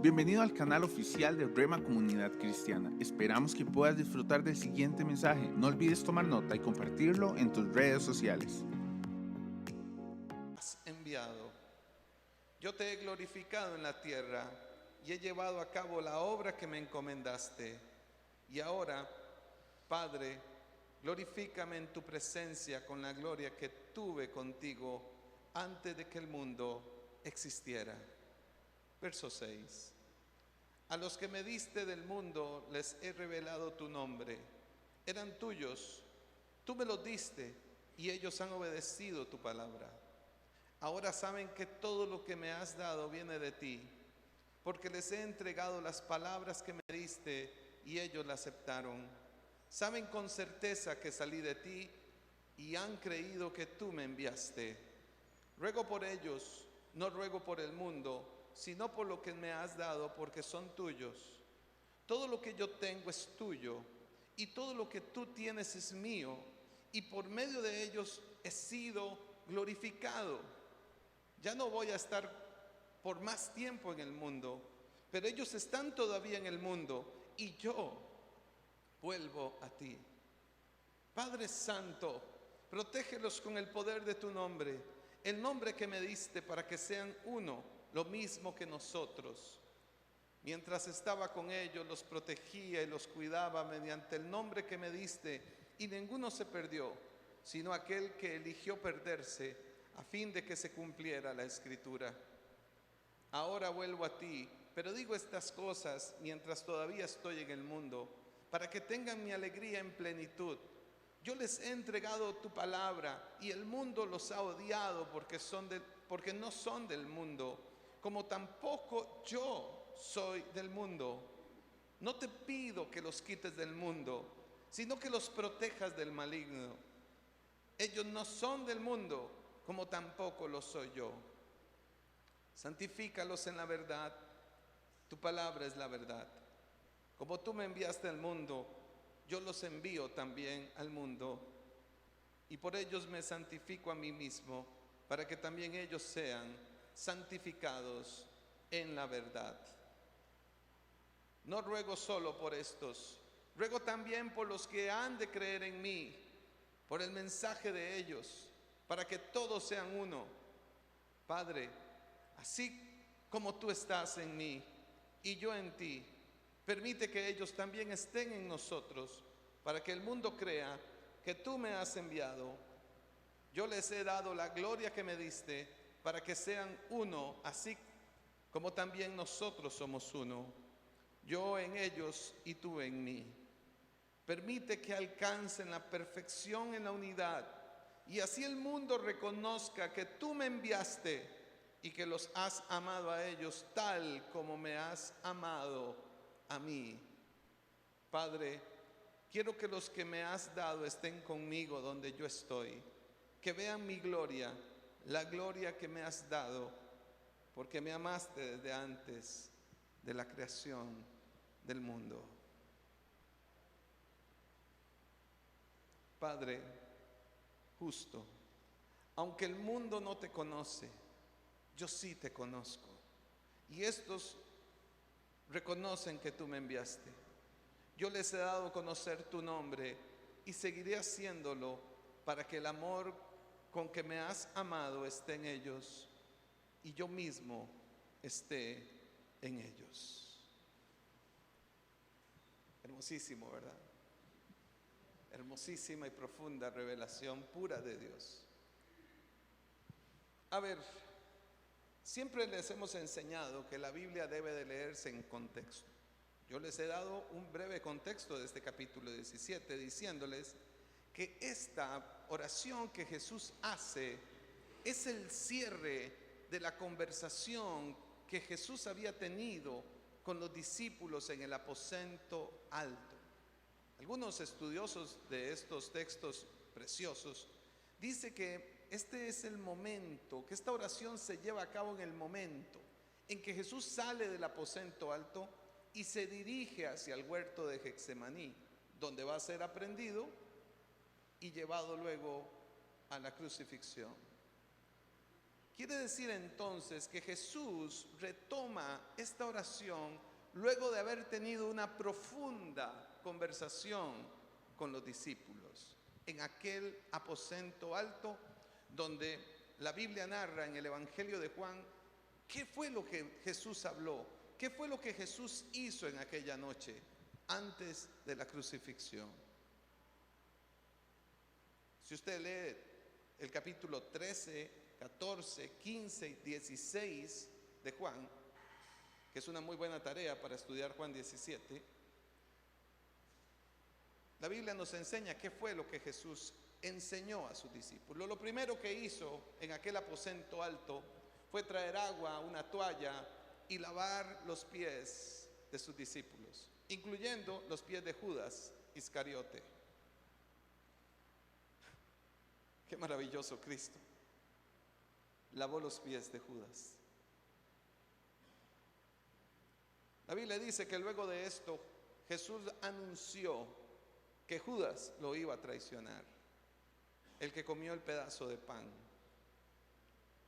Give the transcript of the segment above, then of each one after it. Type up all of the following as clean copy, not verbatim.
Bienvenido al canal oficial de Rema Comunidad Cristiana. Esperamos que puedas disfrutar del siguiente mensaje. No olvides tomar nota y compartirlo en tus redes sociales. Has enviado. Yo te he glorificado en la tierra y he llevado a cabo la obra que me encomendaste. Y ahora, Padre, glorifícame en tu presencia con la gloria que tuve contigo antes de que el mundo existiera. Verso 6. A los que me diste del mundo les he revelado tu nombre. Eran tuyos, tú me los diste y ellos han obedecido tu palabra. Ahora saben que todo lo que me has dado viene de ti, porque les he entregado las palabras que me diste y ellos las aceptaron. Saben con certeza que salí de ti y han creído que tú me enviaste. Ruego por ellos, no ruego por el mundo, sino por lo que me has dado, porque son tuyos. Todo lo que yo tengo es tuyo, y todo lo que tú tienes es mío, y por medio de ellos he sido glorificado. Ya no voy a estar por más tiempo en el mundo, pero ellos están todavía en el mundo, y yo vuelvo a ti. Padre Santo, protégelos con el poder de tu nombre, el nombre que me diste, para que sean uno, lo mismo que nosotros. Mientras estaba con ellos, los protegía y los cuidaba mediante el nombre que me diste, y ninguno se perdió, sino aquel que eligió perderse, a fin de que se cumpliera la Escritura. Ahora vuelvo a ti, pero digo estas cosas mientras todavía estoy en el mundo, para que tengan mi alegría en plenitud. Yo les he entregado tu palabra, y el mundo los ha odiado porque no son del mundo, como tampoco yo soy del mundo. No te pido que los quites del mundo, sino que los protejas del maligno. Ellos no son del mundo, como tampoco lo soy yo. Santifícalos en la verdad, tu palabra es la verdad. Como tú me enviaste al mundo, yo los envío también al mundo, y por ellos me santifico a mí mismo, para que también ellos sean santificados en la verdad. No ruego solo por estos, ruego también por los que han de creer en mí, por el mensaje de ellos, para que todos sean uno. Padre, así como tú estás en mí y yo en ti, permite que ellos también estén en nosotros, para que el mundo crea que tú me has enviado. Yo les he dado la gloria que me diste, para que sean uno, así como también nosotros somos uno. Yo en ellos y tú en mí. Permite que alcancen la perfección en la unidad, y así el mundo reconozca que tú me enviaste y que los has amado a ellos tal como me has amado a mí. Padre, quiero que los que me has dado estén conmigo donde yo estoy, que vean mi gloria, la gloria que me has dado, porque me amaste desde antes de la creación del mundo. Padre justo, aunque el mundo no te conoce, yo sí te conozco, y estos reconocen que tú me enviaste. Yo les he dado a conocer tu nombre y seguiré haciéndolo, para que el amor con que me has amado esté en ellos y yo mismo esté en ellos. Hermosísimo, ¿verdad? Hermosísima y profunda revelación pura de Dios. A ver, siempre les hemos enseñado que la Biblia debe de leerse en contexto. Yo les he dado un breve contexto de este capítulo 17, diciéndoles que esta oración que Jesús hace es el cierre de la conversación que Jesús había tenido con los discípulos en el aposento alto. Algunos estudiosos de estos textos preciosos dicen que este es el momento, que esta oración se lleva a cabo en el momento en que Jesús sale del aposento alto y se dirige hacia el huerto de Getsemaní, donde va a ser aprehendido y llevado luego a la crucifixión. Quiere decir entonces que Jesús retoma esta oración luego de haber tenido una profunda conversación con los discípulos en aquel aposento alto donde la Biblia narra en el Evangelio de Juan qué fue lo que Jesús habló, qué fue lo que Jesús hizo en aquella noche antes de la crucifixión. Si usted lee el capítulo 13, 14, 15 y 16 de Juan, que es una muy buena tarea para estudiar Juan 17, la Biblia nos enseña qué fue lo que Jesús enseñó a sus discípulos. Lo primero que hizo en aquel aposento alto fue traer agua, una toalla y lavar los pies de sus discípulos, incluyendo los pies de Judas Iscariote. Qué maravilloso Cristo. Lavó los pies de Judas. La Biblia dice que luego de esto Jesús anunció que Judas lo iba a traicionar, el que comió el pedazo de pan.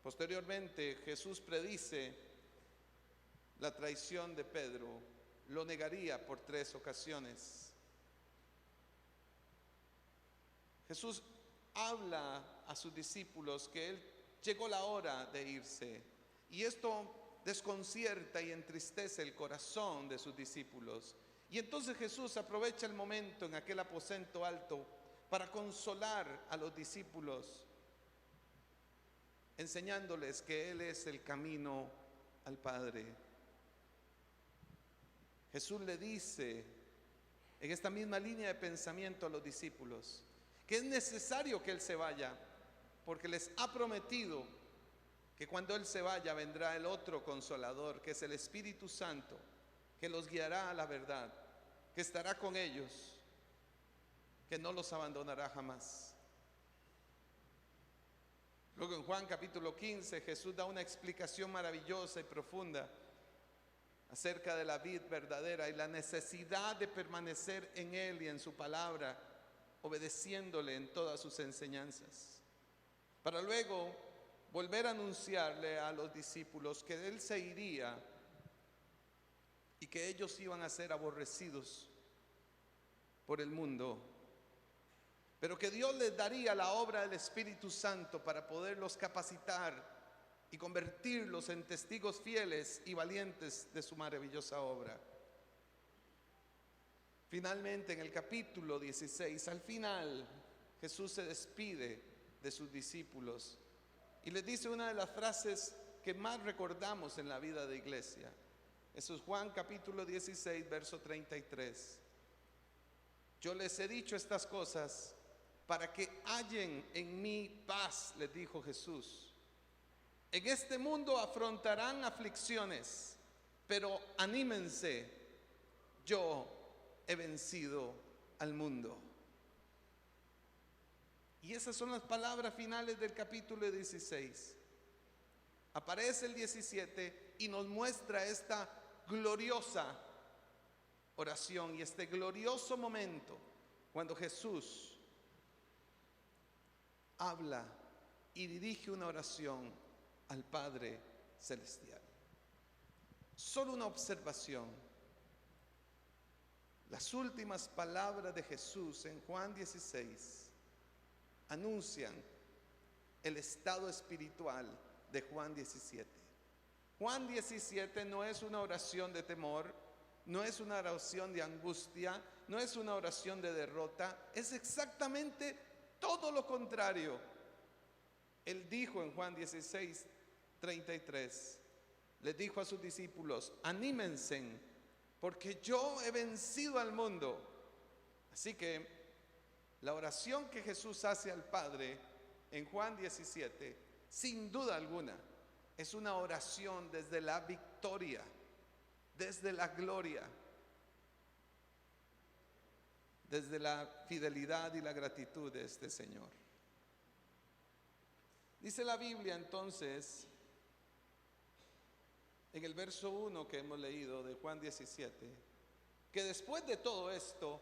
Posteriormente Jesús predice la traición de Pedro, lo negaría por 3 ocasiones. Jesús habla a sus discípulos que él llegó la hora de irse, y esto desconcierta y entristece el corazón de sus discípulos. Y entonces Jesús aprovecha el momento en aquel aposento alto para consolar a los discípulos, enseñándoles que Él es el camino al Padre. Jesús le dice en esta misma línea de pensamiento a los discípulos que es necesario que Él se vaya, porque les ha prometido que cuando Él se vaya vendrá el otro consolador, que es el Espíritu Santo, que los guiará a la verdad, que estará con ellos, que no los abandonará jamás. Luego en Juan capítulo 15 Jesús da una explicación maravillosa y profunda acerca de la vid verdadera y la necesidad de permanecer en Él y en su palabra, obedeciéndole en todas sus enseñanzas, para luego volver a anunciarle a los discípulos que Él se iría y que ellos iban a ser aborrecidos por el mundo, pero que Dios les daría la obra del Espíritu Santo para poderlos capacitar y convertirlos en testigos fieles y valientes de su maravillosa obra. Finalmente, en el capítulo 16, al final, Jesús se despide de sus discípulos y les dice una de las frases que más recordamos en la vida de iglesia. Eso es Juan capítulo 16, verso 33. Yo les he dicho estas cosas para que hallen en mí paz, les dijo Jesús. En este mundo afrontarán aflicciones, pero anímense, yo he vencido al mundo. Y esas son las palabras finales del capítulo 16. Aparece el 17 y nos muestra esta gloriosa oración y este glorioso momento cuando Jesús habla y dirige una oración al Padre Celestial. Solo una observación. Las últimas palabras de Jesús en Juan 16 anuncian el estado espiritual de Juan 17. Juan 17 no es una oración de temor, no es una oración de angustia, no es una oración de derrota, es exactamente todo lo contrario. Él dijo en Juan 16, 33, les dijo a sus discípulos: anímense, porque yo he vencido al mundo. Así que la oración que Jesús hace al Padre en Juan 17, sin duda alguna, es una oración desde la victoria, desde la gloria, desde la fidelidad y la gratitud de este Señor. Dice la Biblia entonces, en el verso 1 que hemos leído de Juan 17, que después de todo esto,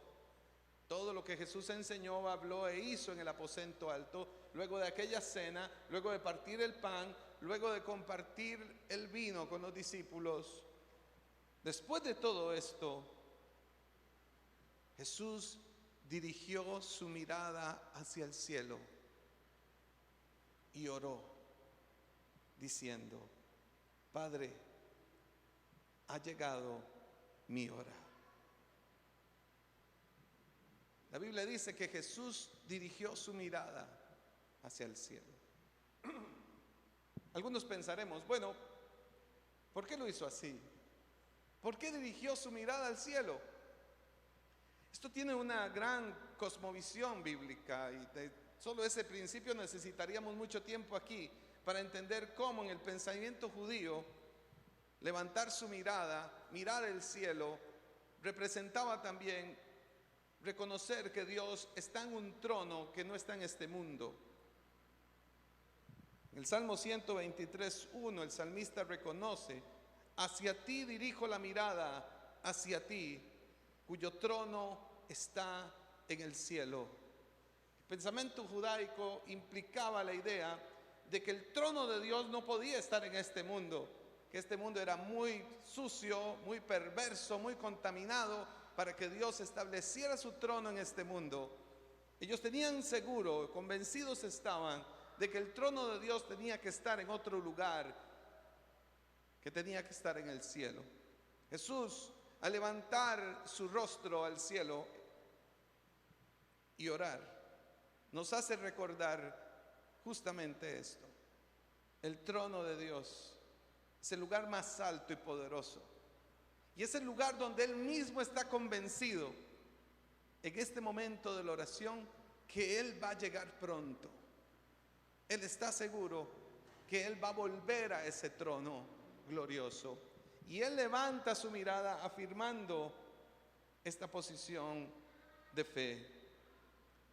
Todo lo que Jesús enseñó, habló e hizo en el aposento alto, luego de aquella cena, luego de partir el pan, luego de compartir el vino con los discípulos. Después de todo esto, Jesús dirigió su mirada hacia el cielo y oró, diciendo: Padre, ha llegado mi hora. La Biblia dice que Jesús dirigió su mirada hacia el cielo. Algunos pensaremos, bueno, ¿por qué lo hizo así? ¿Por qué dirigió su mirada al cielo? Esto tiene una gran cosmovisión bíblica y de solo ese principio necesitaríamos mucho tiempo aquí para entender cómo en el pensamiento judío levantar su mirada, mirar el cielo, representaba también reconocer que Dios está en un trono que no está en este mundo. En el Salmo 123:1 el salmista reconoce: hacia ti dirijo la mirada, hacia ti, cuyo trono está en el cielo. El pensamiento judaico implicaba la idea de que el trono de Dios no podía estar en este mundo, que este mundo era muy sucio, muy perverso, muy contaminado para que Dios estableciera su trono en este mundo. Ellos tenían seguro, convencidos estaban de que el trono de Dios tenía que estar en otro lugar, que tenía que estar en el cielo. Jesús, al levantar su rostro al cielo y orar, nos hace recordar justamente esto. El trono de Dios es el lugar más alto y poderoso. Y es el lugar donde Él mismo está convencido en este momento de la oración que Él va a llegar pronto. Él está seguro que Él va a volver a ese trono glorioso. Y Él levanta su mirada afirmando esta posición de fe.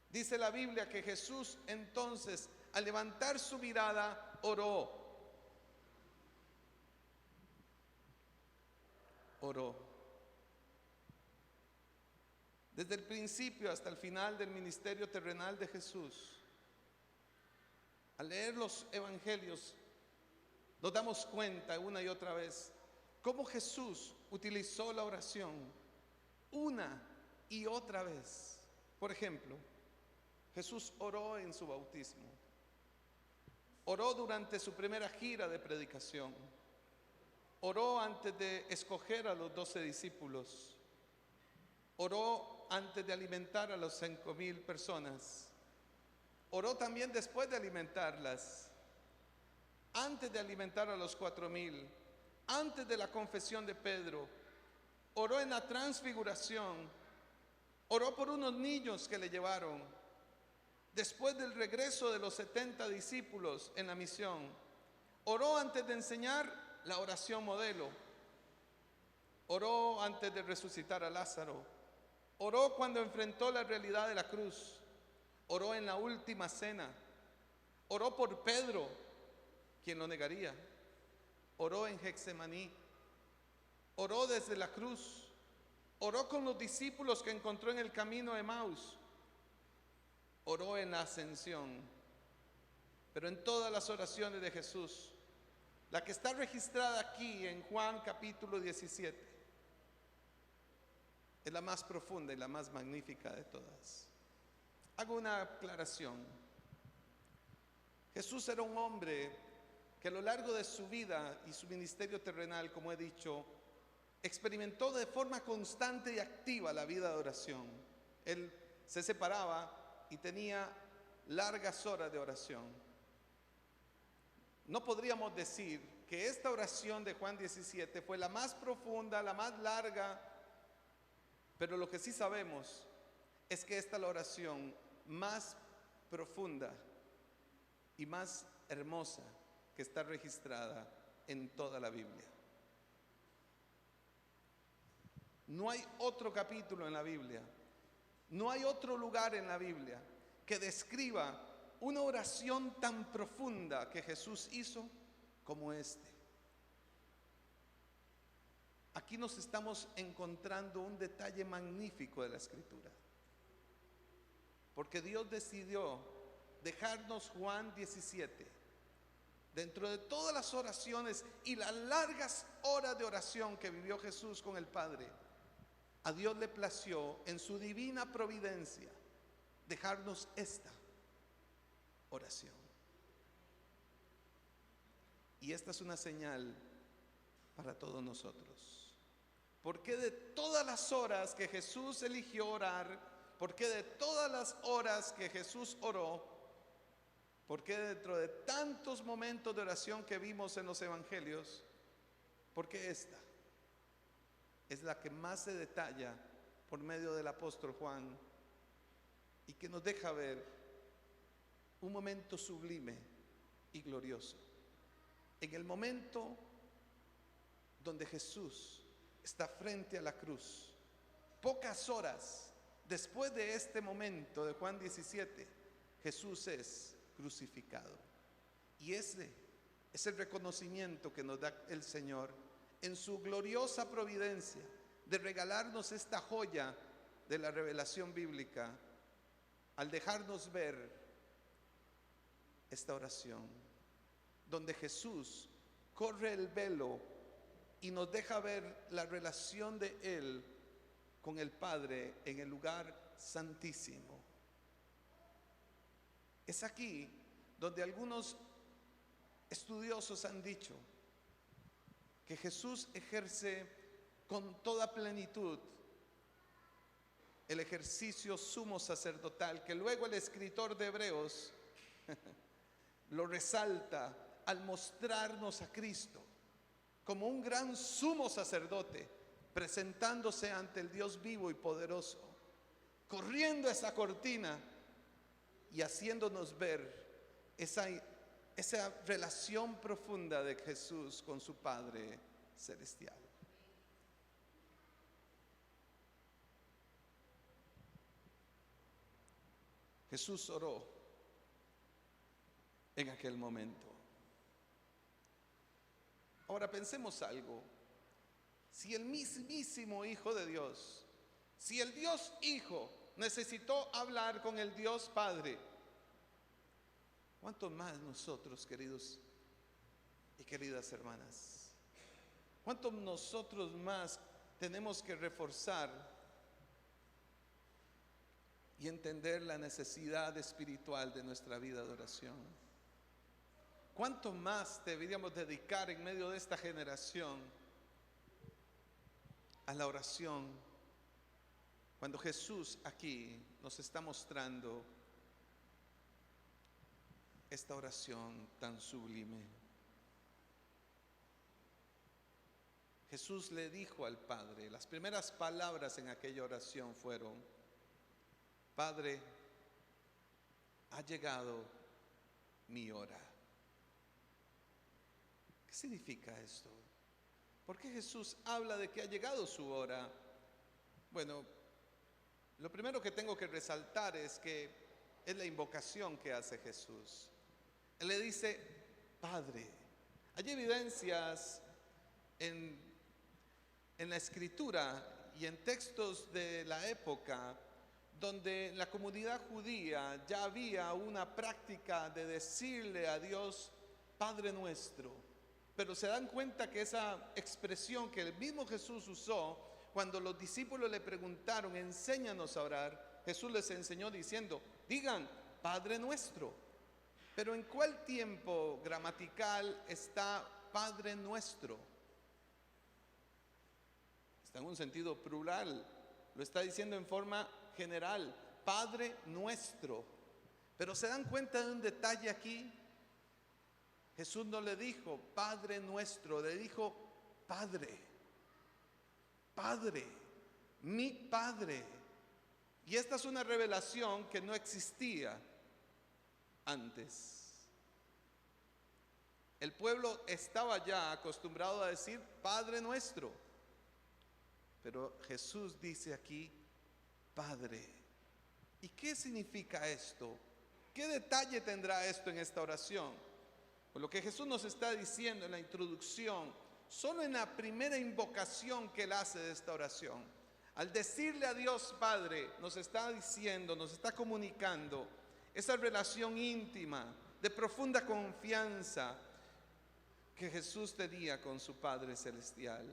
Dice la Biblia que Jesús entonces, al levantar su mirada, oró. Desde el principio hasta el final del ministerio terrenal de Jesús, al leer los evangelios, nos damos cuenta una y otra vez cómo Jesús utilizó la oración una y otra vez. Por ejemplo, Jesús oró en su bautismo, oró durante su primera gira de predicación, oró antes de escoger a los 12 discípulos, oró antes de alimentar a los 5,000 personas, oró también después de alimentarlas, antes de alimentar a los 4,000, antes de la confesión de Pedro, oró en la transfiguración, oró por unos niños que le llevaron, después del regreso de los 70 discípulos en la misión, oró antes de enseñar la oración modelo, oró antes de resucitar a Lázaro, oró cuando enfrentó la realidad de la cruz, oró en la última cena, oró por Pedro, quien lo negaría, oró en Getsemaní, oró desde la cruz, oró con los discípulos que encontró en el camino de Emaús, oró en la ascensión. Pero en todas las oraciones de Jesús, la que está registrada aquí en Juan capítulo 17, es la más profunda y la más magnífica de todas. Hago una aclaración. Jesús era un hombre que a lo largo de su vida y su ministerio terrenal, como he dicho, experimentó de forma constante y activa la vida de oración. Él se separaba y tenía largas horas de oración. No podríamos decir que esta oración de Juan 17 fue la más profunda, la más larga, pero lo que sí sabemos es que esta es la oración más profunda y más hermosa que está registrada en toda la Biblia. No hay otro capítulo en la Biblia, no hay otro lugar en la Biblia que describa una oración tan profunda que Jesús hizo como este. Aquí nos estamos encontrando un detalle magnífico de la Escritura. porque Dios decidió dejarnos Juan 17. Dentro de todas las oraciones y las largas horas de oración que vivió Jesús con el Padre, a Dios le plació en su divina providencia dejarnos esta oración. Y esta es una señal para todos nosotros. Porque de todas las horas que Jesús eligió orar, porque de todas las horas que Jesús oró, porque dentro de tantos momentos de oración que vimos en los evangelios, porque esta es la que más se detalla por medio del apóstol Juan y que nos deja ver un momento sublime y glorioso. En el momento donde Jesús está frente a la cruz, pocas horas después de este momento de Juan 17, Jesús es crucificado. Y ese es el reconocimiento que nos da el Señor en su gloriosa providencia de regalarnos esta joya de la revelación bíblica al dejarnos ver esta oración donde Jesús corre el velo y nos deja ver la relación de Él con el Padre en el lugar santísimo. Es aquí donde algunos estudiosos han dicho que Jesús ejerce con toda plenitud el ejercicio sumo sacerdotal, que luego el escritor de Hebreos lo resalta al mostrarnos a Cristo como un gran sumo sacerdote, presentándose ante el Dios vivo y poderoso, corriendo esa cortina y haciéndonos ver esa relación profunda de Jesús con su Padre celestial. Jesús oró en aquel momento. Ahora pensemos algo. Si el mismísimo Hijo de Dios, si el Dios Hijo necesitó hablar con el Dios Padre, ¿cuánto más nosotros, queridos y queridas hermanas? ¿Cuánto nosotros más tenemos que reforzar y entender la necesidad espiritual de nuestra vida de oración? ¿Cuánto más deberíamos dedicar en medio de esta generación a la oración cuando Jesús aquí nos está mostrando esta oración tan sublime? Jesús le dijo al Padre, las primeras palabras en aquella oración fueron: Padre, ha llegado mi hora. ¿Qué significa esto? ¿Por qué Jesús habla de que ha llegado su hora? Bueno, lo primero que tengo que resaltar es que es la invocación que hace Jesús. Él le dice, Padre. Hay evidencias en la Escritura y en textos de la época donde en la comunidad judía ya había una práctica de decirle a Dios Padre nuestro. Pero se dan cuenta que esa expresión que el mismo Jesús usó cuando los discípulos le preguntaron, enséñanos a orar, Jesús les enseñó diciendo, digan Padre nuestro. Pero ¿en cuál tiempo gramatical está Padre nuestro? Está en un sentido plural, lo está diciendo en forma general, Padre nuestro. Pero se dan cuenta de un detalle aquí. Jesús no le dijo Padre nuestro, le dijo Padre, Padre, mi Padre. Y esta es una revelación que no existía antes. El pueblo estaba ya acostumbrado a decir Padre nuestro, pero Jesús dice aquí Padre. ¿Y qué significa esto? ¿Qué detalle tendrá esto en esta oración? Pues lo que Jesús nos está diciendo en la introducción, solo en la primera invocación que Él hace de esta oración, Al decirle a Dios Padre, nos está diciendo, nos está comunicando esa relación íntima, de profunda confianza que Jesús tenía con su Padre Celestial.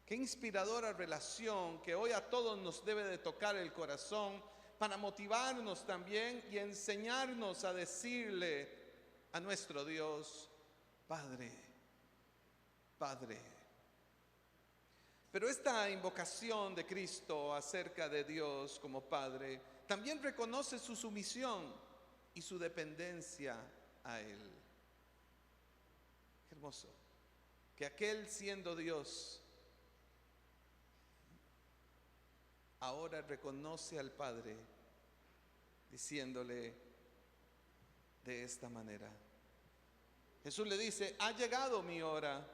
Qué inspiradora relación que hoy a todos nos debe de tocar el corazón para motivarnos también y enseñarnos a decirle a nuestro Dios, Padre, Padre. Pero esta invocación de Cristo acerca de Dios como Padre también reconoce su sumisión y su dependencia a Él. Qué hermoso, que aquel siendo Dios, ahora reconoce al Padre diciéndole de esta manera. Jesús le dice, ha llegado mi hora.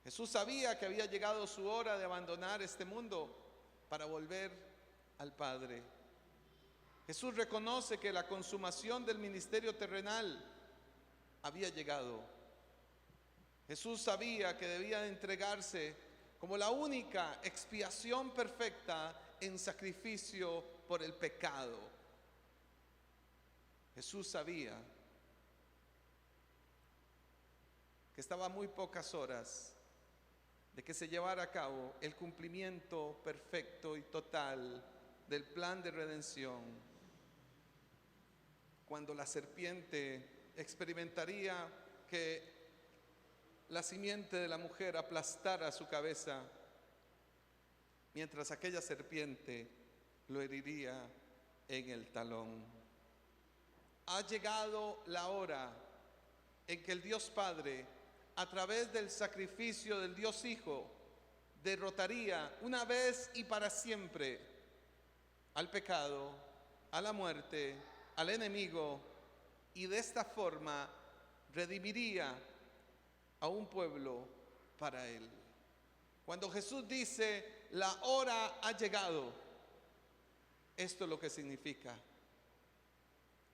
Jesús sabía que había llegado su hora de abandonar este mundo para volver al Padre. Jesús reconoce que la consumación del ministerio terrenal había llegado. Jesús sabía que debía entregarse como la única expiación perfecta en sacrificio por el pecado. Jesús sabía que estaba a muy pocas horas de que se llevara a cabo el cumplimiento perfecto y total del plan de redención, cuando la serpiente experimentaría que la simiente de la mujer aplastara su cabeza, mientras aquella serpiente lo heriría en el talón. Ha llegado la hora en que el Dios Padre, a través del sacrificio del Dios Hijo, derrotaría una vez y para siempre al pecado, a la muerte, al enemigo, y de esta forma redimiría a un pueblo para Él. Cuando Jesús dice, la hora ha llegado, esto es lo que significa.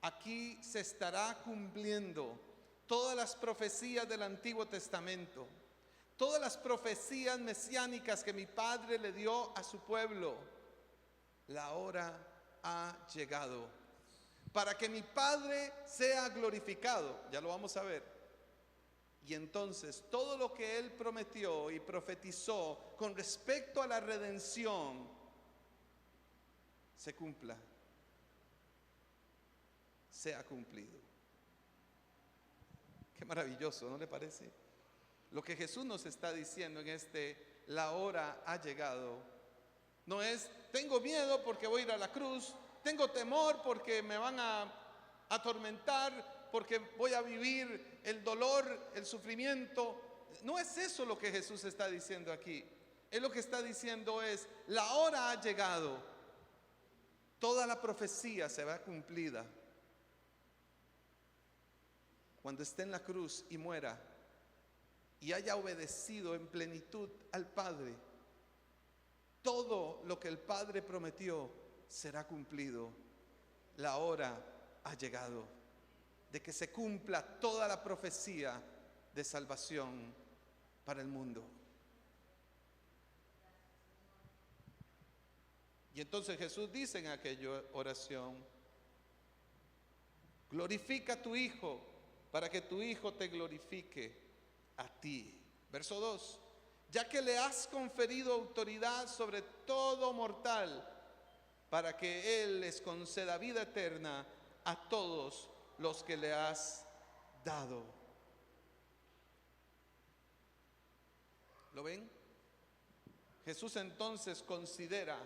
Aquí se estará cumpliendo todas las profecías del Antiguo Testamento, todas las profecías mesiánicas que mi Padre le dio a su pueblo. La hora ha llegado para que mi Padre sea glorificado. Ya lo vamos a ver. Y entonces todo lo que Él prometió y profetizó con respecto a la redención se cumpla, sea cumplido. Qué maravilloso, ¿no le parece? Lo que Jesús nos está diciendo en la hora ha llegado, no es, tengo miedo porque voy a ir a la cruz, tengo temor porque me van a atormentar, porque voy a vivir el dolor, el sufrimiento. No es eso lo que Jesús está diciendo aquí. Él lo que está diciendo es, la hora ha llegado, toda la profecía se va cumplida. Cuando esté en la cruz y muera y haya obedecido en plenitud al Padre, todo lo que el Padre prometió será cumplido. La hora ha llegado de que se cumpla toda la profecía de salvación para el mundo. Y entonces Jesús dice en aquella oración, glorifica a tu Hijo para que tu Hijo te glorifique a ti. Verso 2, ya que le has conferido autoridad sobre todo mortal, para que Él les conceda vida eterna a todos los que le has dado. ¿Lo ven? Jesús entonces considera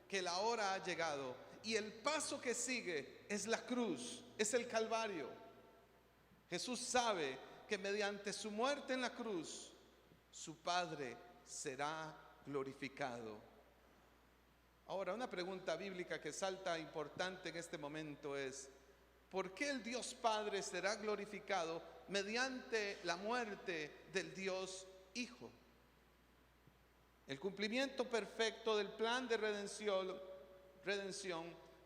que la hora ha llegado y el paso que sigue es la cruz, es el Calvario. Jesús sabe que mediante su muerte en la cruz, su Padre será glorificado. Ahora, una pregunta bíblica que salta importante en este momento es, ¿por qué el Dios Padre será glorificado mediante la muerte del Dios Hijo? El cumplimiento perfecto del plan de redención,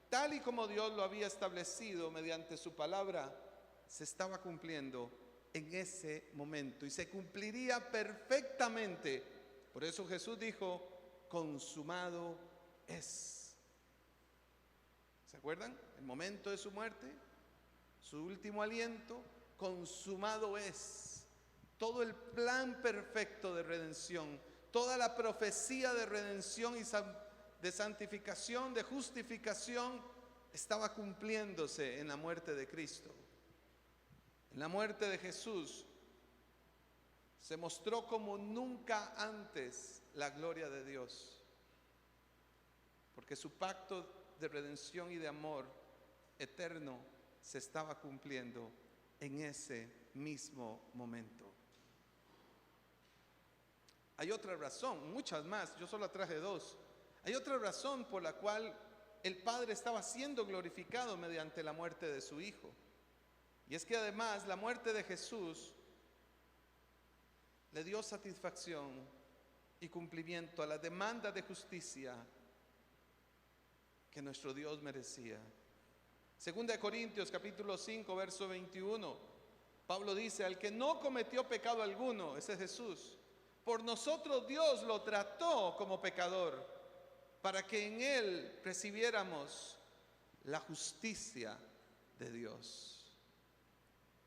tal y como Dios lo había establecido mediante su palabra, se estaba cumpliendo en ese momento y se cumpliría perfectamente. Por eso Jesús dijo, consumado es. ¿Se acuerdan? El momento de su muerte, su último aliento, consumado es. Todo el plan perfecto de redención, toda la profecía de redención y de santificación, de justificación, estaba cumpliéndose en la muerte de Cristo. En la muerte de Jesús se mostró como nunca antes la gloria de Dios, porque su pacto de redención y de amor eterno se estaba cumpliendo en ese mismo momento. Hay otra razón, muchas más, yo solo traje dos. Hay otra razón por la cual el Padre estaba siendo glorificado mediante la muerte de su Hijo. Y es que además la muerte de Jesús le dio satisfacción y cumplimiento a la demanda de justicia que nuestro Dios merecía. Segunda de Corintios capítulo 5 verso 21, Pablo dice: al que no cometió pecado alguno, ese es Jesús, por nosotros Dios lo trató como pecador, para que en él recibiéramos la justicia de Dios.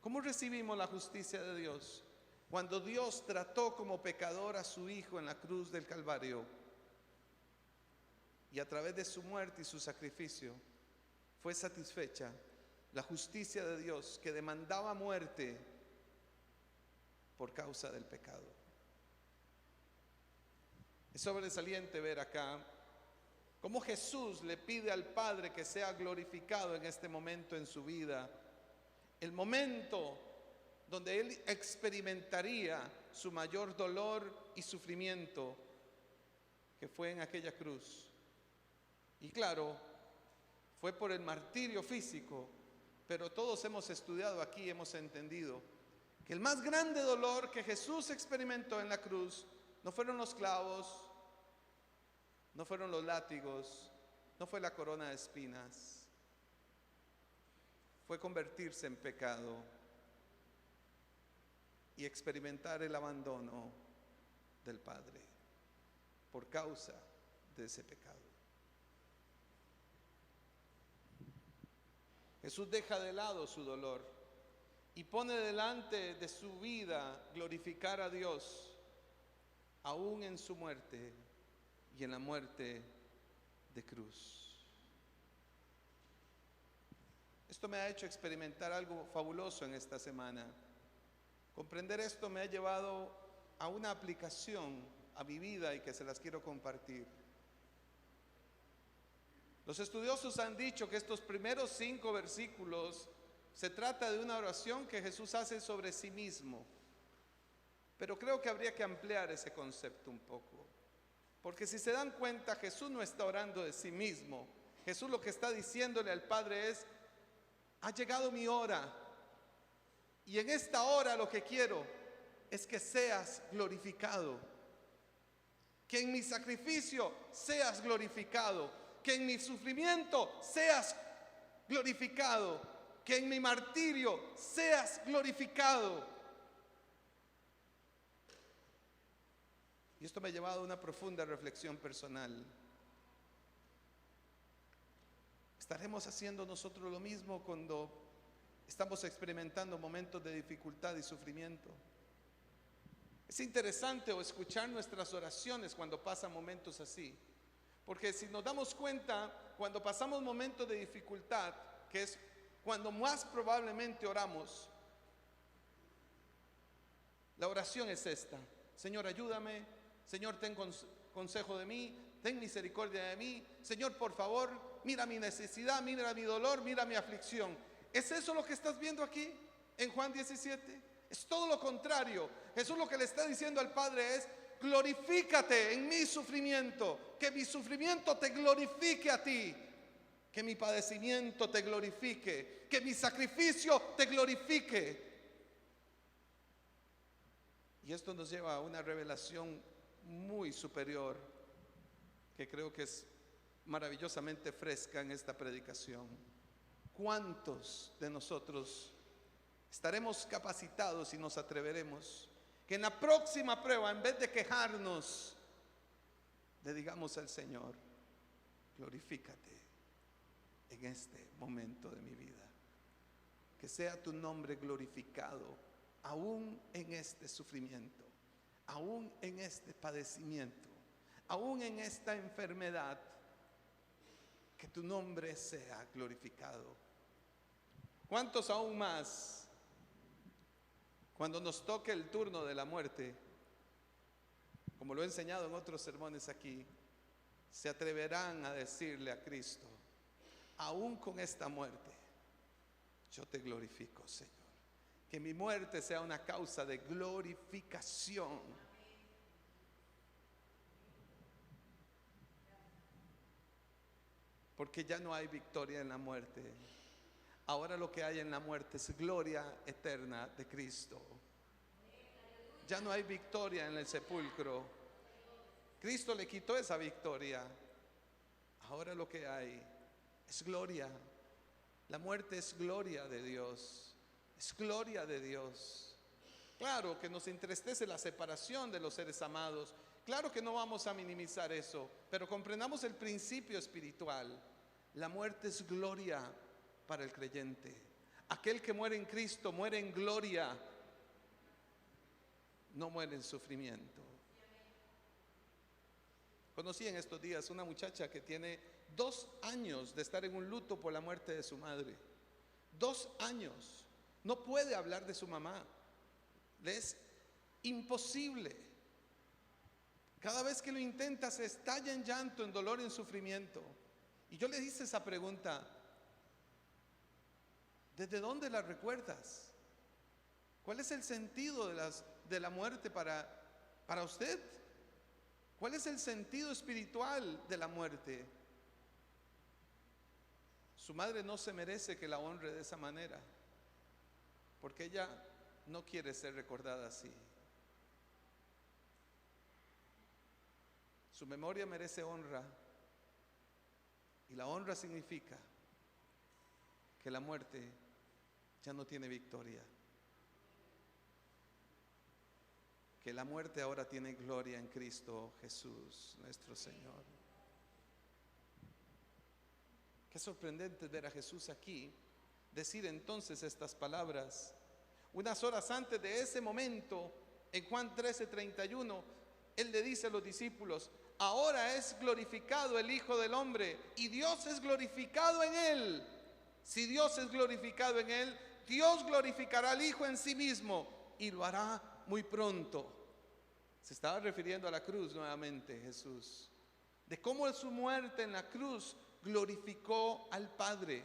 ¿Cómo recibimos la justicia de Dios? Cuando Dios trató como pecador a su Hijo en la cruz del Calvario, y a través de su muerte y su sacrificio fue satisfecha la justicia de Dios que demandaba muerte por causa del pecado. Es sobresaliente ver acá cómo Jesús le pide al Padre que sea glorificado en este momento en su vida, el momento donde Él experimentaría su mayor dolor y sufrimiento, que fue en aquella cruz. Y claro, fue por el martirio físico, pero todos hemos estudiado aquí, hemos entendido que el más grande dolor que Jesús experimentó en la cruz no fueron los clavos, no fueron los látigos, no fue la corona de espinas, fue convertirse en pecado y experimentar el abandono del Padre por causa de ese pecado. Jesús deja de lado su dolor y pone delante de su vida glorificar a Dios, aún en su muerte y en la muerte de cruz. Esto me ha hecho experimentar algo fabuloso en esta semana. Comprender esto me ha llevado a una aplicación a mi vida y que se las quiero compartir. Los estudiosos han dicho que estos primeros 5 versículos se trata de una oración que Jesús hace sobre sí mismo. Pero creo que habría que ampliar ese concepto un poco. Porque si se dan cuenta, Jesús no está orando de sí mismo. Jesús lo que está diciéndole al Padre es: ha llegado mi hora. Y en esta hora lo que quiero es que seas glorificado. Que en mi sacrificio seas glorificado. Que en mi sufrimiento seas glorificado. Que en mi martirio seas glorificado. Y esto me ha llevado a una profunda reflexión personal. ¿Estaremos haciendo nosotros lo mismo cuando estamos experimentando momentos de dificultad y sufrimiento? Es interesante escuchar nuestras oraciones cuando pasan momentos así. Porque si nos damos cuenta, cuando pasamos momentos de dificultad, que es cuando más probablemente oramos, la oración es esta: Señor, ayúdame. Señor, ten consejo de mí. Ten misericordia de mí. Señor, por favor, mira mi necesidad, mira mi dolor, mira mi aflicción. ¿Es eso lo que estás viendo aquí en Juan 17? Es todo lo contrario. Jesús lo que le está diciendo al Padre es: glorifícate en mi sufrimiento, que mi sufrimiento te glorifique a ti, que mi padecimiento te glorifique, que mi sacrificio te glorifique. Y esto nos lleva a una revelación muy superior, que creo que es maravillosamente fresca en esta predicación. ¿Cuántos de nosotros estaremos capacitados y nos atreveremos que en la próxima prueba, en vez de quejarnos, le digamos al Señor: glorifícate en este momento de mi vida. Que sea tu nombre glorificado, aún en este sufrimiento, aún en este padecimiento, aún en esta enfermedad. Que tu nombre sea glorificado. ¿Cuántos aún más, cuando nos toque el turno de la muerte, como lo he enseñado en otros sermones aquí, se atreverán a decirle a Cristo: aún con esta muerte, yo te glorifico, Señor? Que mi muerte sea una causa de glorificación. Porque ya no hay victoria en la muerte. Ahora lo que hay en la muerte es gloria eterna de Cristo. Ya no hay victoria en el sepulcro. Cristo le quitó esa victoria. Ahora lo que hay es gloria. La muerte es gloria de Dios. Es gloria de Dios. Claro que nos entristece la separación de los seres amados. Claro que no vamos a minimizar eso, pero comprendamos el principio espiritual. La muerte es gloria para el creyente. Aquel que muere en Cristo muere en gloria, no muere en sufrimiento. Conocí en estos días una muchacha que tiene 2 años de estar en un luto por la muerte de su madre. 2 años. No puede hablar de su mamá. Le es imposible. Cada vez que lo intenta se estalla en llanto, en dolor, en sufrimiento. Y yo le hice esa pregunta: ¿desde dónde la recuerdas? ¿Cuál es el sentido de la muerte para usted? ¿Cuál es el sentido espiritual de la muerte? Su madre no se merece que la honre de esa manera, porque ella no quiere ser recordada así. Su memoria merece honra, y la honra significa que la muerte ya no tiene victoria, que la muerte ahora tiene gloria en Cristo Jesús nuestro Señor. Qué sorprendente ver a Jesús aquí decir entonces estas palabras unas horas antes de ese momento. En Juan 13:31 Él le dice a los discípulos: ahora es glorificado el Hijo del Hombre y Dios es glorificado en Él. Si Dios es glorificado en Él, Dios glorificará al Hijo en sí mismo y lo hará muy pronto. Se estaba refiriendo a la cruz nuevamente Jesús, de cómo su muerte en la cruz glorificó al Padre.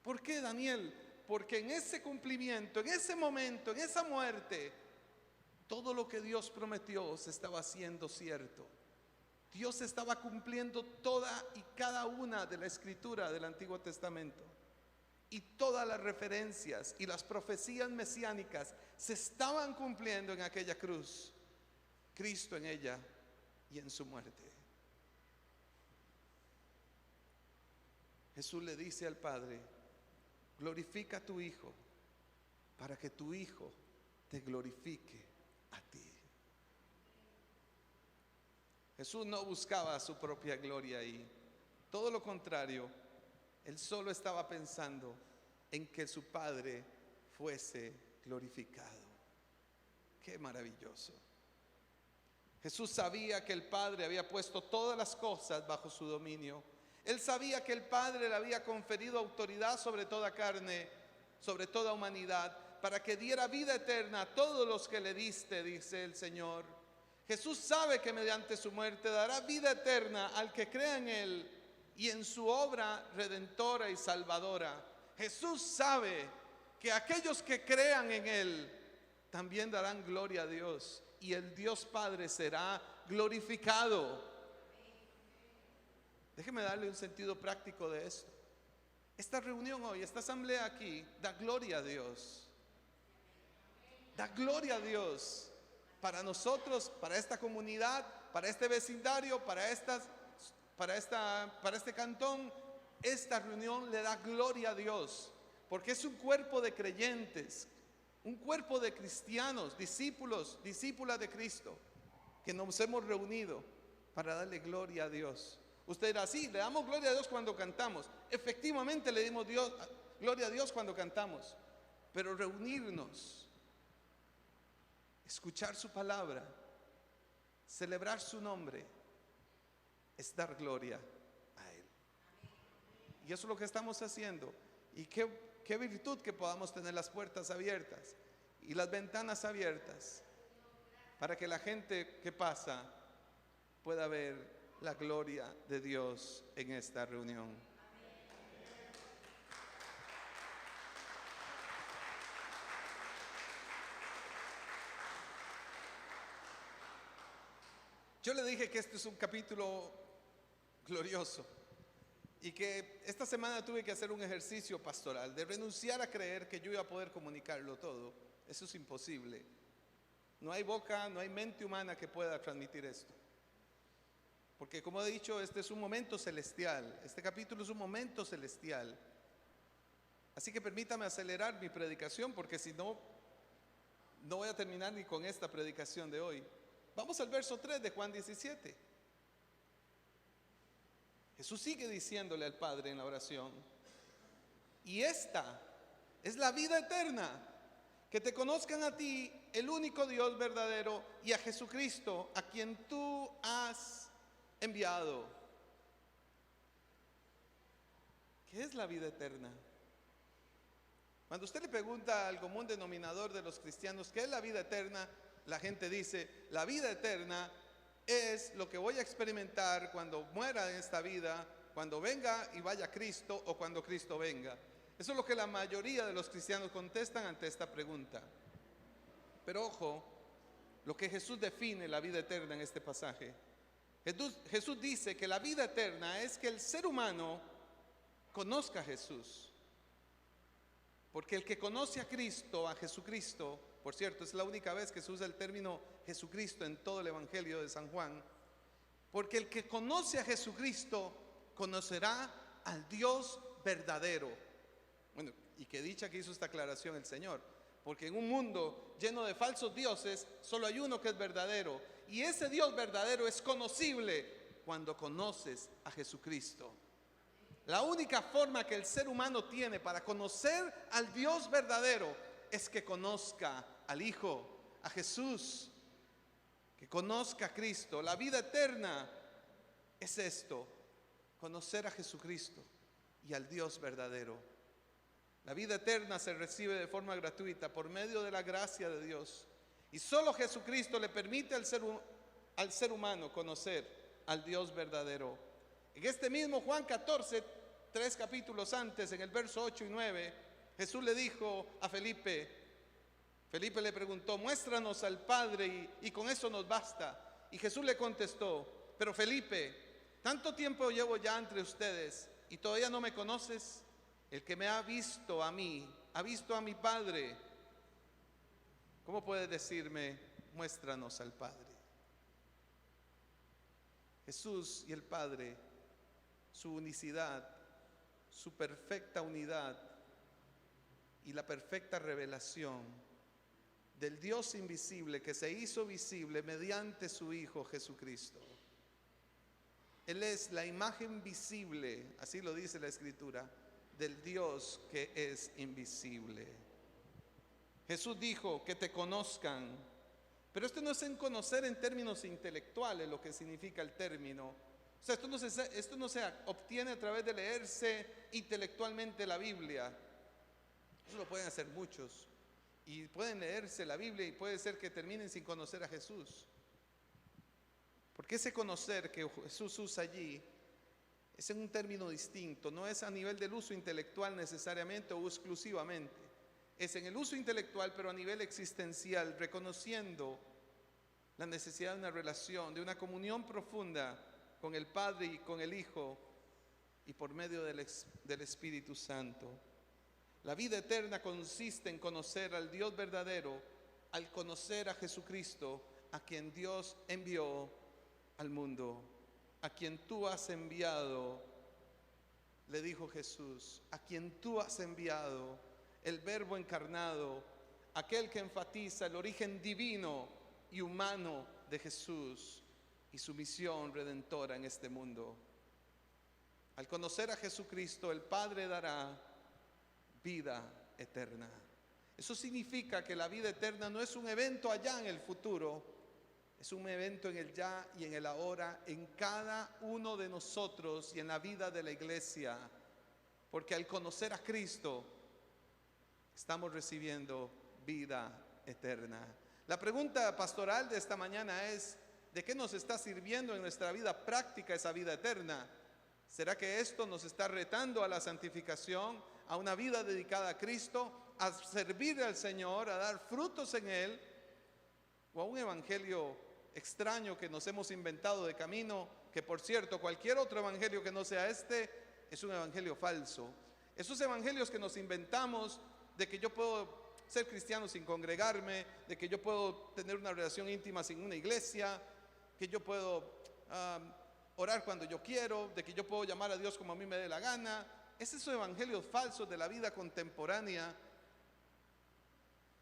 ¿Por qué, Daniel? Porque en ese cumplimiento, en ese momento, en esa muerte, todo lo que Dios prometió se estaba haciendo cierto. Dios estaba cumpliendo toda y cada una de la escritura del Antiguo Testamento. Y todas las referencias y las profecías mesiánicas se estaban cumpliendo en aquella cruz. Cristo en ella y en su muerte. Jesús le dice al Padre: glorifica a tu Hijo, para que tu Hijo te glorifique a ti. Jesús no buscaba su propia gloria ahí. Todo lo contrario, Él solo estaba pensando en que su Padre fuese glorificado. Qué maravilloso. Jesús sabía que el Padre había puesto todas las cosas bajo su dominio. Él sabía que el Padre le había conferido autoridad sobre toda carne, sobre toda humanidad, para que diera vida eterna a todos los que le diste, dice el Señor. Jesús sabe que mediante su muerte dará vida eterna al que crea en Él y en su obra redentora y salvadora. Jesús sabe que aquellos que crean en Él también darán gloria a Dios, y el Dios Padre será glorificado. Déjeme darle un sentido práctico de esto. Esta reunión hoy, esta asamblea aquí, da gloria a Dios. Da gloria a Dios para nosotros, para esta comunidad, para este vecindario, para este cantón. Esta reunión le da gloria a Dios, porque es un cuerpo de creyentes, un cuerpo de cristianos, discípulos, discípulas de Cristo, que nos hemos reunido para darle gloria a Dios. Usted dirá, sí, le damos gloria a Dios cuando cantamos. Efectivamente le dimos gloria a Dios cuando cantamos. Pero reunirnos, escuchar su palabra, celebrar su nombre, es dar gloria a Él. Y eso es lo que estamos haciendo. Y qué virtud que podamos tener las puertas abiertas y las ventanas abiertas para que la gente que pasa pueda ver la gloria de Dios en esta reunión. Yo le dije que este es un capítulo glorioso y que esta semana tuve que hacer un ejercicio pastoral de renunciar a creer que yo iba a poder comunicarlo todo. Eso es imposible. No hay boca, no hay mente humana que pueda transmitir esto. Porque como he dicho, este es un momento celestial. Este capítulo es un momento celestial. Así que permítame acelerar mi predicación, porque si no, no voy a terminar ni con esta predicación de hoy. Vamos al verso 3 de Juan 17. Jesús sigue diciéndole al Padre en la oración: y esta es la vida eterna, que te conozcan a ti, el único Dios verdadero, y a Jesucristo, a quien tú has enviado. ¿Qué es la vida eterna? Cuando usted le pregunta al común denominador de los cristianos ¿qué es la vida eterna?, la gente dice: la vida eterna es lo que voy a experimentar cuando muera en esta vida, cuando venga y vaya Cristo, o cuando Cristo venga. Eso es lo que la mayoría de los cristianos contestan ante esta pregunta. Pero ojo, lo que Jesús define la vida eterna en este pasaje. Jesús dice que la vida eterna es que el ser humano conozca a Jesús. Porque el que conoce a Cristo, a Jesucristo, por cierto, es la única vez que se usa el término Jesucristo en todo el Evangelio de San Juan. Porque el que conoce a Jesucristo conocerá al Dios verdadero. Bueno, y qué dicha que hizo esta aclaración el Señor. Porque en un mundo lleno de falsos dioses, solo hay uno que es verdadero. Y ese Dios verdadero es conocible cuando conoces a Jesucristo. La única forma que el ser humano tiene para conocer al Dios verdadero es que conozca al Hijo, a Jesús, que conozca a Cristo. La vida eterna es esto: conocer a Jesucristo y al Dios verdadero. La vida eterna se recibe de forma gratuita por medio de la gracia de Dios. Y solo Jesucristo le permite al ser humano conocer al Dios verdadero. En este mismo Juan 14, 3 capítulos antes, en el verso 8 y 9, Jesús le dijo a Felipe le preguntó: muéstranos al Padre y con eso nos basta. Y Jesús le contestó: pero Felipe, tanto tiempo llevo ya entre ustedes y todavía no me conoces. El que me ha visto a mí, ha visto a mi Padre. ¿Cómo puedes decirme: muéstranos al Padre? Jesús y el Padre, su unicidad, su perfecta unidad y la perfecta revelación del Dios invisible que se hizo visible mediante su Hijo Jesucristo. Él es la imagen visible, así lo dice la Escritura, del Dios que es invisible. Jesús dijo: que te conozcan. Pero esto no es en conocer en términos intelectuales, lo que significa el término. O sea, esto no se obtiene a través de leerse intelectualmente la Biblia. Eso lo pueden hacer muchos. Y pueden leerse la Biblia y puede ser que terminen sin conocer a Jesús. Porque ese conocer que Jesús usa allí es en un término distinto. No es a nivel del uso intelectual necesariamente o exclusivamente. Es en el uso intelectual, pero a nivel existencial, reconociendo la necesidad de una relación, de una comunión profunda con el Padre y con el Hijo, y por medio del Espíritu Santo. La vida eterna consiste en conocer al Dios verdadero, al conocer a Jesucristo, a quien Dios envió al mundo, a quien tú has enviado, le dijo Jesús, a quien tú has enviado, el Verbo encarnado, aquel que enfatiza el origen divino y humano de Jesús. y su misión redentora en este mundo. Al conocer a Jesucristo, el Padre dará vida eterna. Eso significa que la vida eterna no es un evento allá en el futuro, es un evento en el ya y en el ahora, en cada uno de nosotros y en la vida de la iglesia. Porque al conocer a Cristo, estamos recibiendo vida eterna. La pregunta pastoral de esta mañana es: ¿de qué nos está sirviendo en nuestra vida práctica esa vida eterna? ¿Será que esto nos está retando a la santificación, a una vida dedicada a Cristo, a servir al Señor, a dar frutos en Él? ¿O a un evangelio extraño que nos hemos inventado de camino? Que por cierto, cualquier otro evangelio que no sea este es un evangelio falso. Esos evangelios que nos inventamos de que yo puedo ser cristiano sin congregarme, de que yo puedo tener una relación íntima sin una iglesia, que yo puedo orar cuando yo quiero, de que yo puedo llamar a Dios como a mí me dé la gana. Esos evangelios falsos de la vida contemporánea,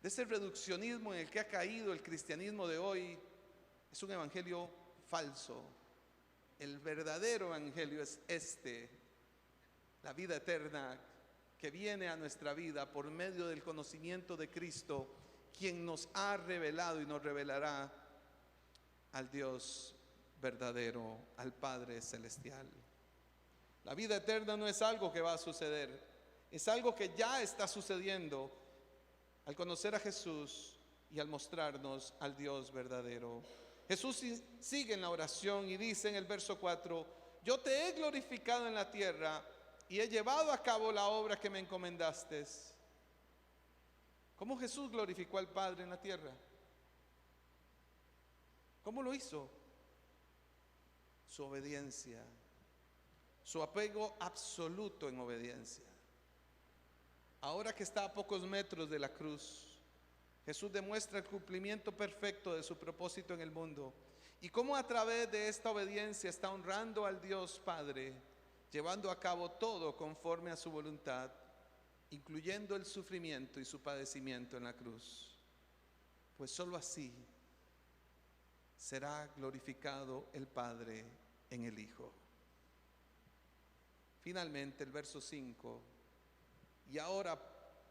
de ese reduccionismo en el que ha caído el cristianismo de hoy, es un evangelio falso. El verdadero evangelio es este: la vida eterna que viene a nuestra vida por medio del conocimiento de Cristo, quien nos ha revelado y nos revelará al Dios verdadero, al Padre celestial. La vida eterna no es algo que va a suceder, es algo que ya está sucediendo al conocer a Jesús y al mostrarnos al Dios verdadero. Jesús sigue en la oración y dice en el verso 4: yo te he glorificado en la tierra y he llevado a cabo la obra que me encomendaste. ¿Cómo Jesús glorificó al Padre en la tierra? ¿Cómo lo hizo? Su obediencia, su apego absoluto en obediencia. Ahora que está a pocos metros de la cruz, Jesús demuestra el cumplimiento perfecto de su propósito en el mundo y cómo a través de esta obediencia está honrando al Dios Padre, llevando a cabo todo conforme a su voluntad, incluyendo el sufrimiento y su padecimiento en la cruz. Pues sólo así será glorificado el Padre en el Hijo. Finalmente, el verso 5: y ahora,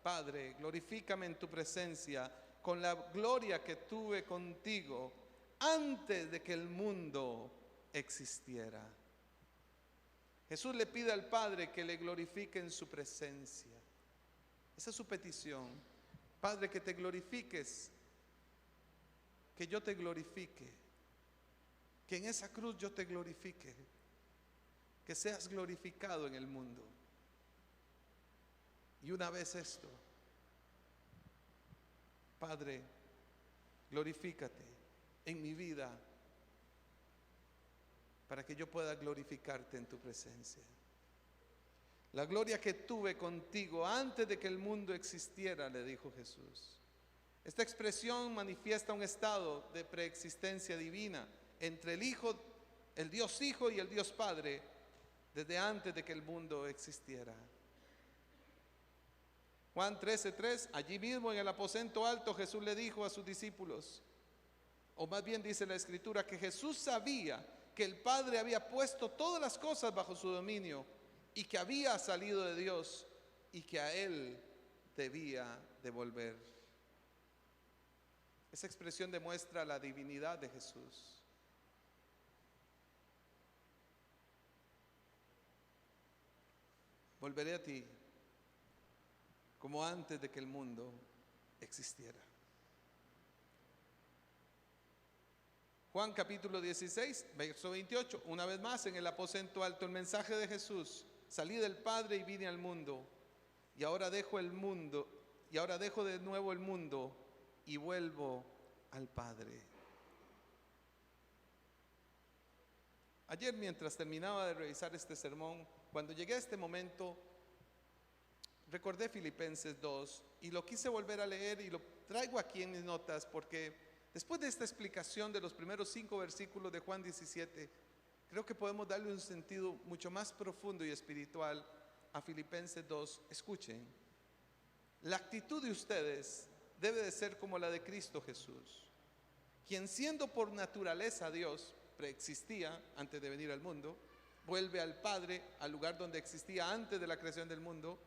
Padre, glorifícame en tu presencia con la gloria que tuve contigo antes de que el mundo existiera. Jesús le pide al Padre que le glorifique en su presencia. Esa es su petición. Padre, que te glorifiques, que yo te glorifique, que en esa cruz yo te glorifique, que seas glorificado en el mundo. Y una vez esto, Padre, glorifícate en mi vida para que yo pueda glorificarte en tu presencia. La gloria que tuve contigo antes de que el mundo existiera, le dijo Jesús. Esta expresión manifiesta un estado de preexistencia divina entre el Hijo, el Dios Hijo y el Dios Padre, desde antes de que el mundo existiera. Juan 13:3, allí mismo en el aposento alto Jesús le dijo a sus discípulos, o más bien dice la Escritura, que Jesús sabía que el Padre había puesto todas las cosas bajo su dominio y que había salido de Dios y que a Él debía devolver. Esa expresión demuestra la divinidad de Jesús. Volveré a ti como antes de que el mundo existiera. Juan capítulo 16, verso 28, una vez más en el aposento alto, el mensaje de Jesús: salí del Padre y vine al mundo, y ahora dejo el mundo, y ahora dejo de nuevo el mundo y vuelvo al Padre. Ayer, mientras terminaba de revisar este sermón, cuando llegué a este momento, recordé Filipenses 2 y lo quise volver a leer y lo traigo aquí en mis notas porque después de esta explicación de los primeros 5 versículos de Juan 17, creo que podemos darle un sentido mucho más profundo y espiritual a Filipenses 2. Escuchen, la actitud de ustedes debe de ser como la de Cristo Jesús, quien siendo por naturaleza Dios, preexistía antes de venir al mundo, vuelve al Padre, al lugar donde existía antes de la creación del mundo,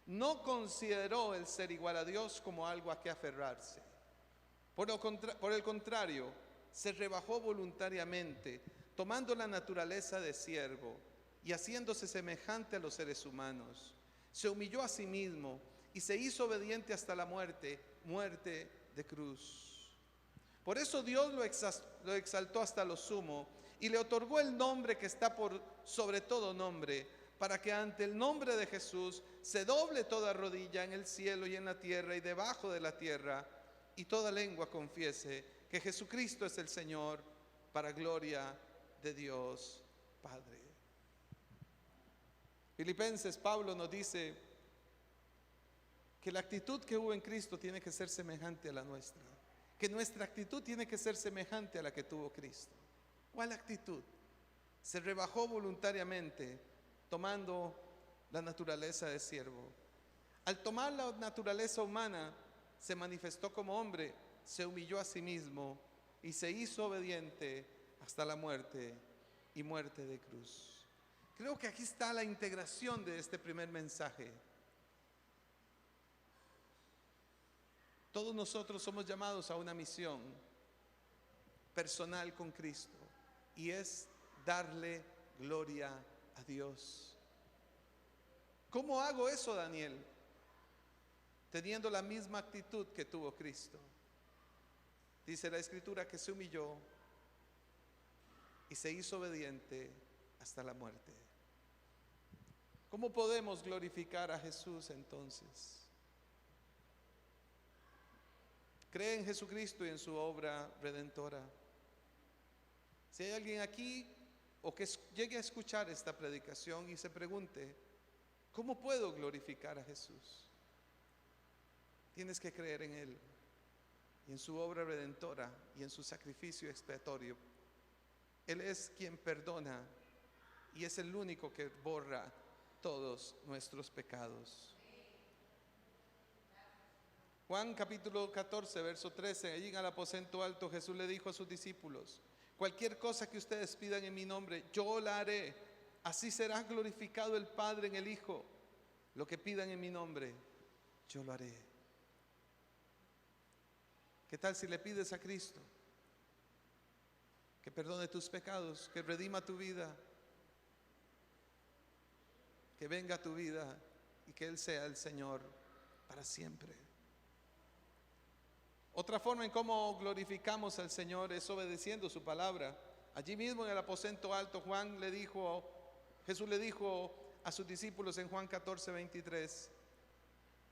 no consideró el ser igual a Dios como algo a que aferrarse. Por el contrario, se rebajó voluntariamente, tomando la naturaleza de siervo y haciéndose semejante a los seres humanos. Se humilló a sí mismo y se hizo obediente hasta la muerte, muerte de cruz. Por eso Dios lo exaltó hasta lo sumo y le otorgó el nombre que está por sobre todo nombre, para que ante el nombre de Jesús se doble toda rodilla en el cielo y en la tierra y debajo de la tierra, y toda lengua confiese que Jesucristo es el Señor, para gloria de Dios Padre. Filipenses, Pablo nos dice que la actitud que hubo en Cristo tiene que ser semejante a la nuestra, que nuestra actitud tiene que ser semejante a la que tuvo Cristo. ¿Cuál actitud? Se rebajó voluntariamente, tomando la naturaleza de siervo. Al tomar la naturaleza humana, se manifestó como hombre, se humilló a sí mismo y se hizo obediente hasta la muerte y muerte de cruz. Creo que aquí está la integración de este primer mensaje. Todos nosotros somos llamados a una misión personal con Cristo, y es darle gloria a Dios. ¿Cómo hago eso, Daniel? Teniendo la misma actitud que tuvo Cristo. Dice la Escritura que se humilló y se hizo obediente hasta la muerte. ¿Cómo podemos glorificar a Jesús entonces? Cree en Jesucristo y en su obra redentora. Si hay alguien aquí o que llegue a escuchar esta predicación y se pregunte, ¿cómo puedo glorificar a Jesús? Tienes que creer en Él y en su obra redentora y en su sacrificio expiatorio. Él es quien perdona y es el único que borra todos nuestros pecados. Juan capítulo 14, verso 13, allí en el aposento alto Jesús le dijo a sus discípulos: cualquier cosa que ustedes pidan en mi nombre, yo la haré. Así será glorificado el Padre en el Hijo. Lo que pidan en mi nombre, yo lo haré. ¿Qué tal si le pides a Cristo que perdone tus pecados, que redima tu vida, que venga a tu vida y que Él sea el Señor para siempre? Otra forma en cómo glorificamos al Señor es obedeciendo su palabra. Allí mismo en el aposento alto Jesús le dijo a sus discípulos en Juan 14, 23: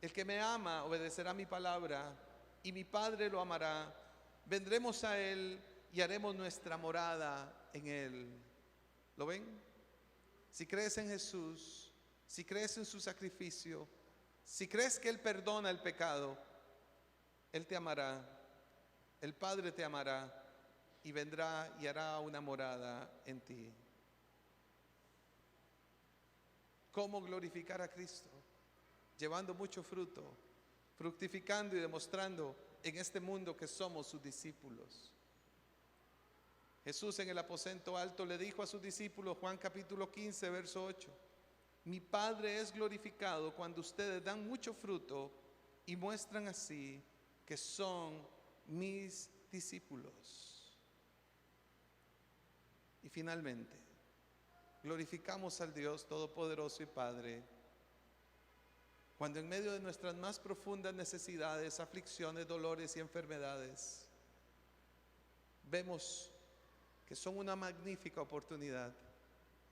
el que me ama obedecerá mi palabra, y mi Padre lo amará. Vendremos a Él y haremos nuestra morada en Él. ¿Lo ven? Si crees en Jesús, si crees en su sacrificio, si crees que Él perdona el pecado, Él te amará, el Padre te amará y vendrá y hará una morada en ti. ¿Cómo glorificar a Cristo? Llevando mucho fruto, fructificando y demostrando en este mundo que somos sus discípulos. Jesús en el aposento alto le dijo a sus discípulos, Juan capítulo 15, verso 8: mi Padre es glorificado cuando ustedes dan mucho fruto y muestran así que son mis discípulos. Y finalmente, glorificamos al Dios Todopoderoso y Padre cuando en medio de nuestras más profundas necesidades, aflicciones, dolores y enfermedades, vemos que son una magnífica oportunidad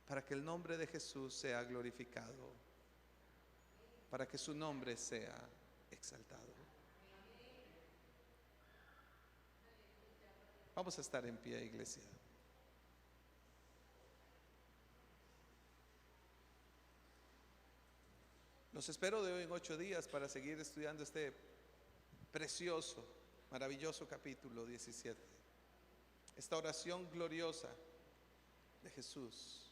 para que el nombre de Jesús sea glorificado, para que su nombre sea exaltado. Vamos a estar en pie, iglesia. Los espero de hoy en 8 días para seguir estudiando este precioso, maravilloso capítulo 17. Esta oración gloriosa de Jesús.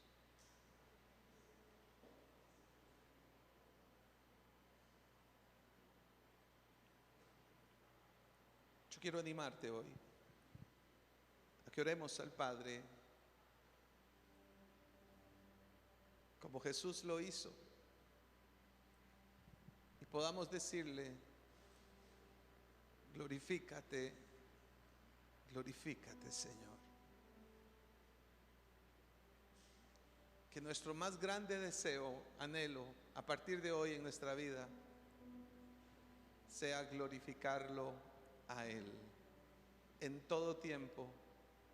Yo quiero animarte hoy a que que oremos al Padre como Jesús lo hizo y podamos decirle: glorifícate, glorifícate, Señor. Que nuestro más grande deseo, anhelo, a partir de hoy en nuestra vida, sea glorificarlo a Él, en todo tiempo,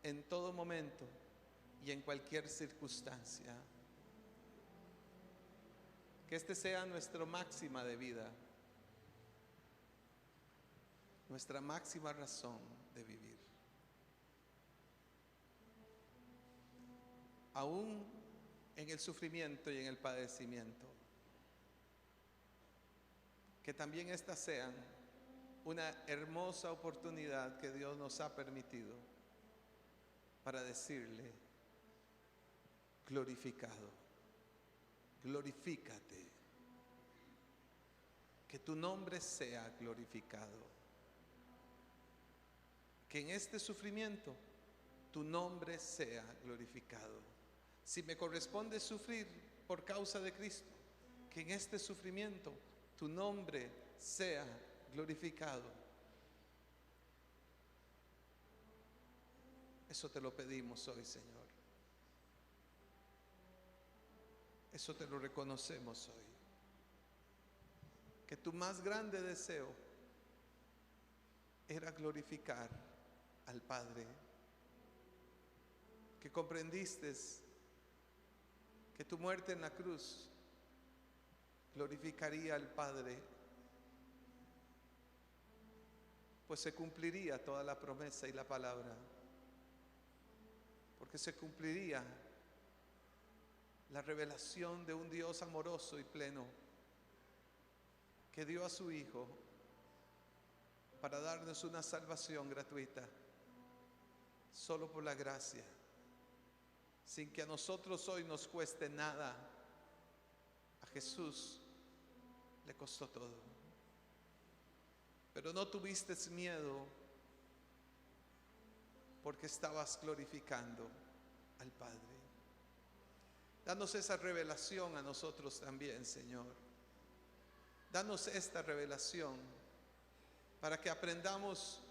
en todo momento y en cualquier circunstancia. Que este sea nuestra máxima de vida, nuestra máxima razón de vivir. Aún en el sufrimiento y en el padecimiento, que también estas sean una hermosa oportunidad que Dios nos ha permitido para decirle: glorificado, glorifícate, que tu nombre sea glorificado, que en este sufrimiento tu nombre sea glorificado. Si me corresponde sufrir por causa de Cristo, que en este sufrimiento tu nombre sea glorificado. Eso te lo pedimos hoy, Señor. Eso te lo reconocemos hoy. Que tu más grande deseo era glorificar al Padre. Que comprendiste que tu muerte en la cruz glorificaría al Padre, pues se cumpliría toda la promesa y la palabra, porque se cumpliría la revelación de un Dios amoroso y pleno que dio a su Hijo para darnos una salvación gratuita, solo por la gracia, sin que a nosotros hoy nos cueste nada. A Jesús le costó todo, pero no tuviste miedo, porque estabas glorificando al Padre. Danos esa revelación a nosotros también, Señor. Danos esta revelación para que aprendamos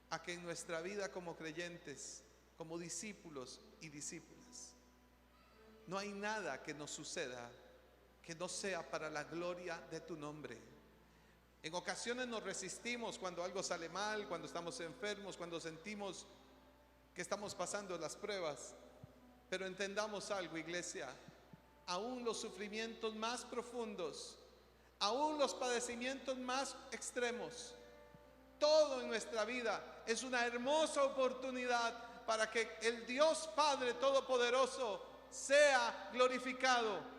a que en nuestra vida como creyentes, como discípulos y discípulas, no hay nada que nos suceda que no sea para la gloria de tu nombre. En ocasiones nos resistimos cuando algo sale mal, cuando estamos enfermos, cuando sentimos que estamos pasando las pruebas. Pero entendamos algo, iglesia: aún los sufrimientos más profundos, aún los padecimientos más extremos, todo en nuestra vida es una hermosa oportunidad para que el Dios Padre Todopoderoso sea glorificado.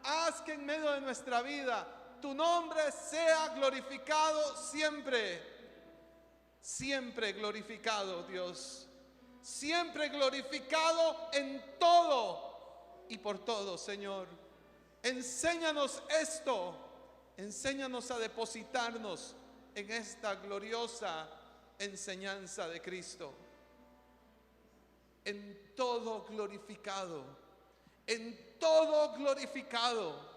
Haz que en medio de nuestra vida tu nombre sea glorificado siempre. Siempre glorificado, Dios. Siempre glorificado en todo y por todo, Señor. Enséñanos esto. Enséñanos a depositarnos en esta gloriosa enseñanza de Cristo. En todo glorificado. En todo glorificado.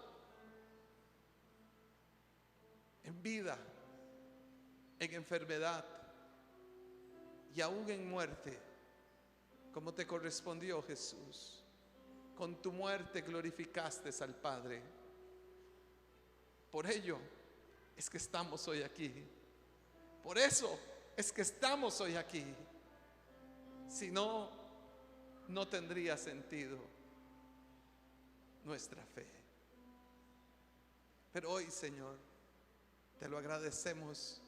En vida, en enfermedad y aún en muerte, como te correspondió, Jesús. Con tu muerte glorificaste al Padre. Por ello es que estamos hoy aquí. Por eso es que estamos hoy aquí. Si no, no tendría sentido nuestra fe. Pero hoy, Señor, te lo agradecemos,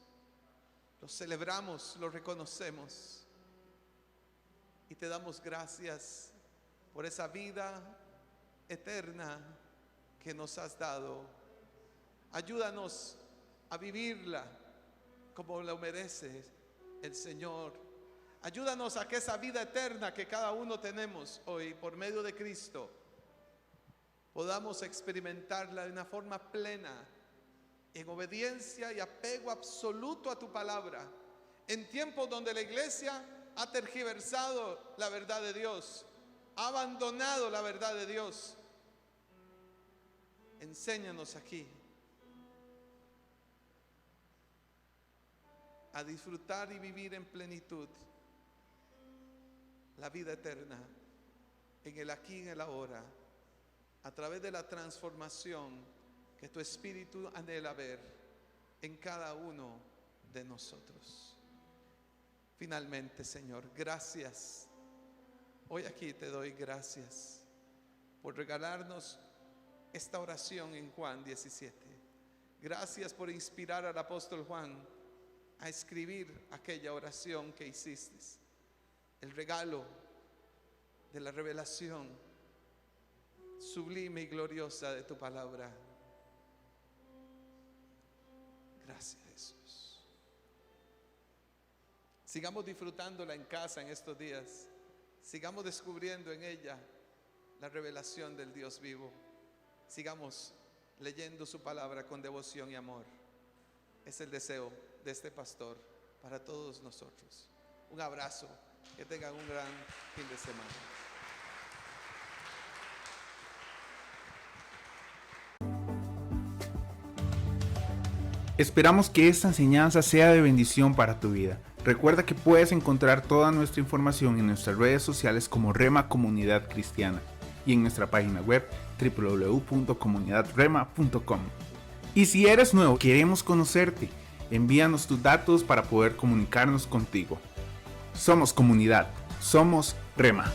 lo celebramos, lo reconocemos y te damos gracias por esa vida eterna que nos has dado. Ayúdanos a vivirla como lo merece el Señor. Ayúdanos a que esa vida eterna que cada uno tenemos hoy por medio de Cristo podamos experimentarla de una forma plena, en obediencia y apego absoluto a tu palabra, en tiempos donde la iglesia ha tergiversado la verdad de Dios, ha abandonado la verdad de Dios. Enséñanos aquí a disfrutar y vivir en plenitud la vida eterna, en el aquí y en el ahora, a través de la transformación que tu Espíritu anhela ver en cada uno de nosotros. Finalmente, Señor, gracias. Hoy aquí te doy gracias por regalarnos esta oración en Juan 17. Gracias por inspirar al apóstol Juan a escribir aquella oración que hiciste. El regalo de la revelación sublime y gloriosa de tu palabra. Gracias, Jesús. Sigamos disfrutándola en casa en estos días. Sigamos descubriendo en ella la revelación del Dios vivo. Sigamos leyendo su palabra con devoción y amor. Es el deseo de este pastor para todos nosotros. Un abrazo. Que tengan un gran fin de semana. Esperamos que esta enseñanza sea de bendición para tu vida. Recuerda que puedes encontrar toda nuestra información en nuestras redes sociales como Rema Comunidad Cristiana y en nuestra página web www.comunidadrema.com. Y si eres nuevo, queremos conocerte. Envíanos tus datos para poder comunicarnos contigo. Somos comunidad, somos Rema.